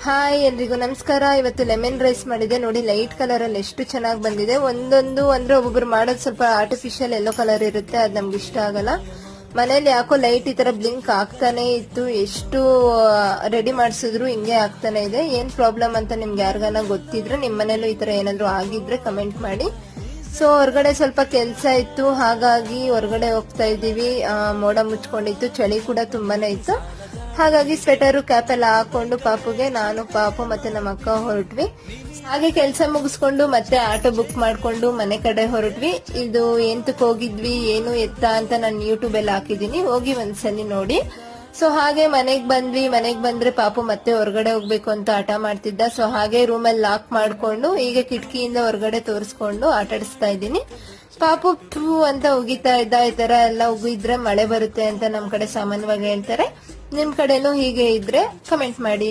Hi ಎಲ್ರಿಗೂ ನಮಸ್ಕಾರ. ಇವತ್ತು ಲೆಮನ್ ರೈಸ್ ಮಾಡಿದೆ ನೋಡಿ. ಲೈಟ್ ಕಲರ್ ಅಲ್ಲಿ ಎಷ್ಟು ಚೆನ್ನಾಗಿ ಬಂದಿದೆ. ಒಂದೊಂದು ಅಂದ್ರೆ ಒಬ್ಬೊಬ್ರು ಮಾಡೋದು ಸ್ವಲ್ಪ ಆರ್ಟಿಫಿಷಿಯಲ್ ಯೆಲ್ಲೋ ಕಲರ್ ಇರುತ್ತೆ, ಅದು ನಮ್ಗೆ ಇಷ್ಟ ಆಗಲ್ಲ. ಮನೇಲಿ ಯಾಕೋ ಲೈಟ್ ಈ ತರ ಬ್ಲಿಂಕ್ ಆಗ್ತಾನೆ ಇತ್ತು. ಎಷ್ಟು ರೆಡಿ ಮಾಡಿಸಿದ್ರು ಹಿಂಗೆ ಆಗ್ತಾನೆ ಇದೆ. ಏನ್ ಪ್ರಾಬ್ಲಮ್ ಅಂತ ನಿಮ್ಗೆ ಯಾರಿಗಾನ ಗೊತ್ತಿದ್ರೆ, ನಿಮ್ ಮನೇಲೂ ಈ ತರ ಏನಾದ್ರು ಆಗಿದ್ರೆ ಕಮೆಂಟ್ ಮಾಡಿ. ಸೊ ಹೊರಗಡೆ ಸ್ವಲ್ಪ ಕೆಲಸ ಇತ್ತು, ಹಾಗಾಗಿ ಹೊರಗಡೆ ಹೋಗ್ತಾ ಇದೀವಿ. ಮೋಡ ಮುಚ್ಕೊಂಡಿತ್ತು, ಚಳಿ ಕೂಡ ತುಂಬಾನೇ ಇತ್ತು. ಹಾಗಾಗಿ ಸ್ವೆಟರು ಕ್ಯಾಪ್ ಎಲ್ಲ ಹಾಕೊಂಡು ಪಾಪುಗೆ, ನಾನು ಪಾಪು ಮತ್ತೆ ನಮ್ಮ ಅಕ್ಕ ಹೊರಟ್ವಿ. ಹಾಗೆ ಕೆಲಸ ಮುಗಿಸ್ಕೊಂಡು ಮತ್ತೆ ಆಟೋ ಬುಕ್ ಮಾಡ್ಕೊಂಡು ಮನೆ ಕಡೆ ಹೊರಟ್ವಿ. ಇದು ಎಂತಕ್ಕೆ ಹೋಗಿದ್ವಿ, ಏನು ಎತ್ತ ಅಂತ ನಾನು ಯೂಟ್ಯೂಬ್ ಅಲ್ಲಿ ಹಾಕಿದೀನಿ, ಹೋಗಿ ಒಂದ್ಸಲಿ ನೋಡಿ. ಸೊ ಹಾಗೆ ಮನೆಗ್ ಬಂದ್ವಿ. ಮನೆಗ್ ಬಂದ್ರೆ ಪಾಪು ಮತ್ತೆ ಹೊರಗಡೆ ಹೋಗ್ಬೇಕು ಅಂತ ಆಟ ಮಾಡ್ತಿದ್ದ. ಸೊ ಹಾಗೆ ರೂಮಲ್ಲಿ ಲಾಕ್ ಮಾಡ್ಕೊಂಡು ಈಗ ಕಿಟಕಿಯಿಂದ ಹೊರಗಡೆ ತೋರಿಸ್ಕೊಂಡು ಆಟಾಡಿಸ್ತಾ ಇದ್ದೀನಿ. ಪಾಪು ಟೂ ಅಂತ ಉಗಿತಾ ಇದ್ದ. ಈ ತರ ಎಲ್ಲ ಉಗಿದ್ರೆ ಮಳೆ ಬರುತ್ತೆ ಅಂತ ನಮ್ ಕಡೆ ಸಾಮಾನ್ಯವಾಗಿ ಹೇಳ್ತಾರೆ. ನಿಮ್ ಕಡೆನೂ ಹೀಗೆ ಇದ್ರೆ ಕಮೆಂಟ್ ಮಾಡಿ.